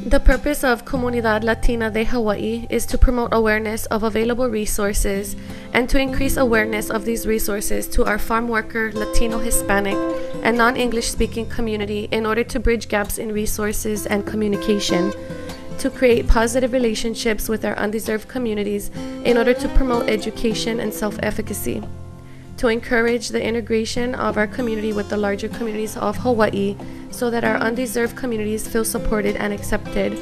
The purpose of Comunidad Latina de Hawaii is to promote awareness of available resources and to increase awareness of these resources to our farm worker, Latino, Hispanic, and non-English speaking community in order to bridge gaps in resources and communication, to create positive relationships with our undeserved communities in order to promote education and self-efficacy, to encourage the integration of our community with the larger communities of Hawaii so that our undeserved communities feel supported and accepted,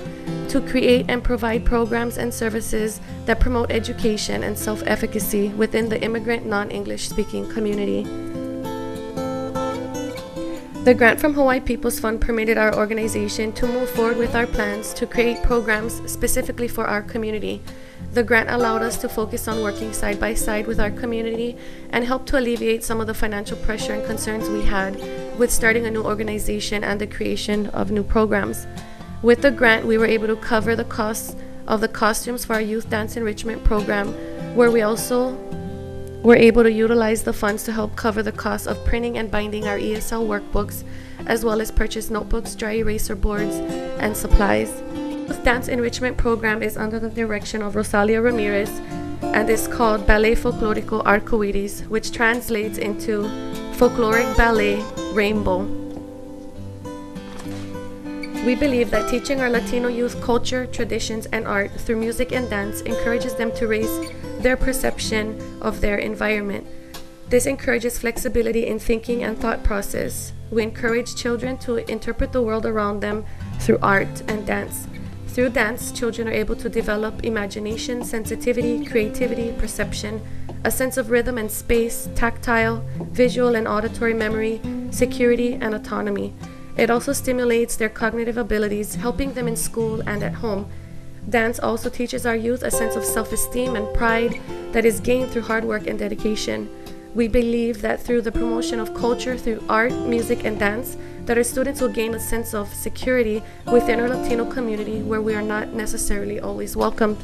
to create and provide programs and services that promote education and self-efficacy within the immigrant non-English speaking community. The grant from Hawaii People's Fund permitted our organization to move forward with our plans to create programs specifically for our community. The grant allowed us to focus on working side by side with our community and helped to alleviate some of the financial pressure and concerns we had with starting a new organization and the creation of new programs. With the grant, we were able to cover the costs of the costumes for our youth dance enrichment program, where we also were able to utilize the funds to help cover the cost of printing and binding our ESL workbooks, as well as purchase notebooks, dry eraser boards, and supplies. The dance enrichment program is under the direction of Rosalia Ramirez and is called Ballet Folklorico Arcoiris, which translates into Folkloric Ballet Rainbow. We believe that teaching our Latino youth culture, traditions, and art through music and dance encourages them to raise their perception of their environment. This encourages flexibility in thinking and thought process. We encourage children to interpret the world around them through art and dance. Through dance, children are able to develop imagination, sensitivity, creativity, perception, a sense of rhythm and space, tactile, visual and auditory memory, security, and autonomy. It also stimulates their cognitive abilities, helping them in school and at home. Dance also teaches our youth a sense of self-esteem and pride that is gained through hard work and dedication. We believe that through the promotion of culture through art, music, and dance, that our students will gain a sense of security within our Latino community where we are not necessarily always welcomed.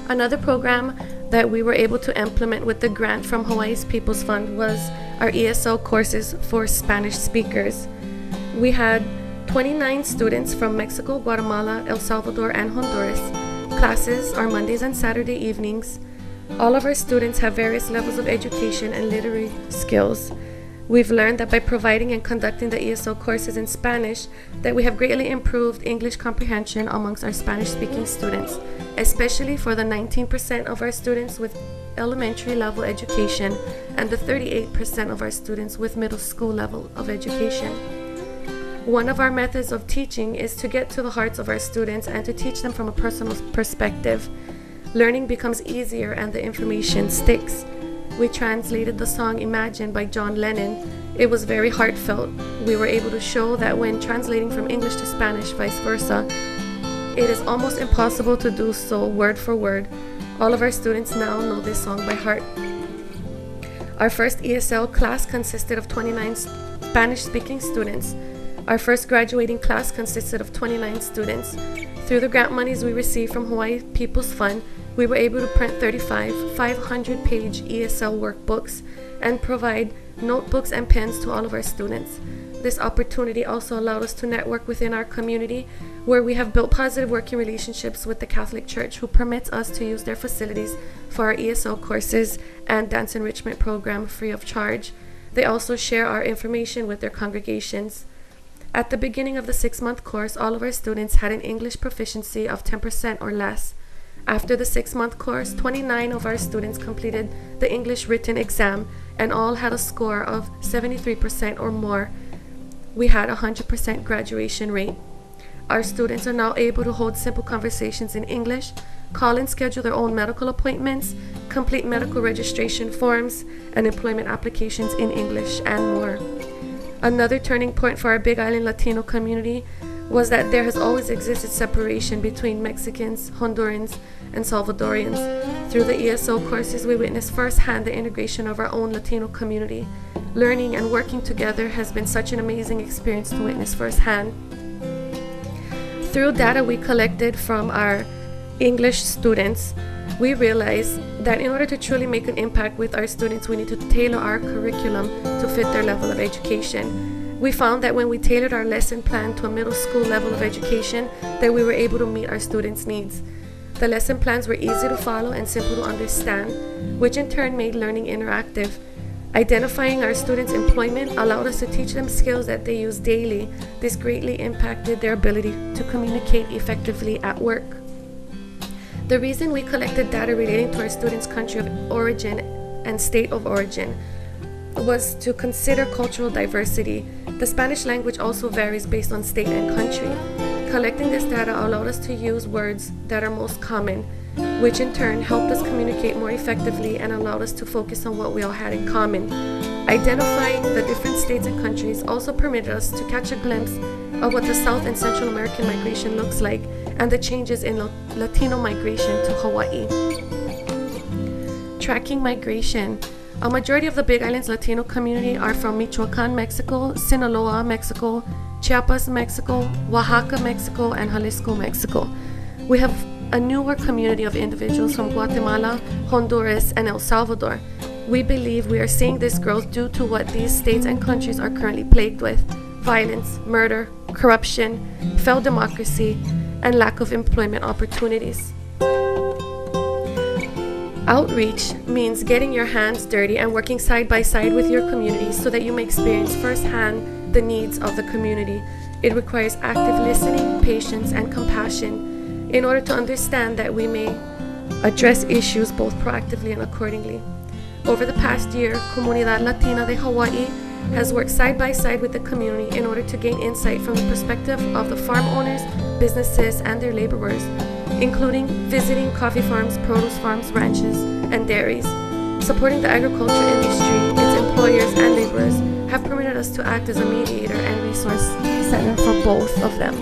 Another program that we were able to implement with the grant from Hawaii's People's Fund was our ESL courses for Spanish speakers. We had 29 students from Mexico, Guatemala, El Salvador, and Honduras. Classes are Mondays and Saturday evenings. All of our students have various levels of education and literary skills. We've learned that by providing and conducting the ESL courses in Spanish, that we have greatly improved English comprehension amongst our Spanish-speaking students, especially for the 19% of our students with elementary level education and the 38% of our students with middle school level of education. One of our methods of teaching is to get to the hearts of our students and to teach them from a personal perspective. Learning becomes easier and the information sticks. We translated the song Imagine by John Lennon. It was very heartfelt. We were able to show that when translating from English to Spanish, vice versa, it is almost impossible to do so word for word. All of our students now know this song by heart. Our first ESL class consisted of 29 Spanish-speaking students. Our first graduating class consisted of 29 students. Through the grant monies we received from Hawaii People's Fund, we were able to print 35 500-page ESL workbooks and provide notebooks and pens to all of our students. This opportunity also allowed us to network within our community, where we have built positive working relationships with the Catholic Church, who permits us to use their facilities for our ESL courses and dance enrichment program free of charge. They also share our information with their congregations. At the beginning of the 6-month course, all of our students had an English proficiency of 10% or less. After the 6-month course, 29 of our students completed the English written exam and all had a score of 73% or more. We had a 100% graduation rate. Our students are now able to hold simple conversations in English, call and schedule their own medical appointments, complete medical registration forms, and employment applications in English, and more. Another turning point for our Big Island Latino community was that there has always existed separation between Mexicans, Hondurans, and Salvadorians. Through the ESL courses, we witnessed firsthand the integration of our own Latino community. Learning and working together has been such an amazing experience to witness firsthand. Through data we collected from our English students, we realized that in order to truly make an impact with our students, we need to tailor our curriculum to fit their level of education. We found that when we tailored our lesson plan to a middle school level of education, that we were able to meet our students' needs. The lesson plans were easy to follow and simple to understand, which in turn made learning interactive. Identifying our students' employment allowed us to teach them skills that they use daily. This greatly impacted their ability to communicate effectively at work. The reason we collected data relating to our students' country of origin and state of origin was to consider cultural diversity. The Spanish language also varies based on state and country. Collecting this data allowed us to use words that are most common, which in turn helped us communicate more effectively and allowed us to focus on what we all had in common. Identifying the different states and countries also permitted us to catch a glimpse of what the South and Central American migration looks like and the changes in Latino migration to Hawaii. Tracking migration. A majority of the Big Island's Latino community are from Michoacan, Mexico, Sinaloa, Mexico, Chiapas, Mexico, Oaxaca, Mexico, and Jalisco, Mexico. We have a newer community of individuals from Guatemala, Honduras, and El Salvador. We believe we are seeing this growth due to what these states and countries are currently plagued with: violence, murder, corruption, failed democracy, and lack of employment opportunities. Outreach means getting your hands dirty and working side by side with your community so that you may experience firsthand the needs of the community. It requires active listening, patience, and compassion in order to understand that we may address issues both proactively and accordingly. Over the past year, Comunidad Latina de Hawaii has worked side by side with the community in order to gain insight from the perspective of the farm owners, businesses, and their laborers, including visiting coffee farms, produce farms, ranches, and dairies. Supporting the agriculture industry, its employers, and laborers have permitted us to act as a mediator and resource center for both of them.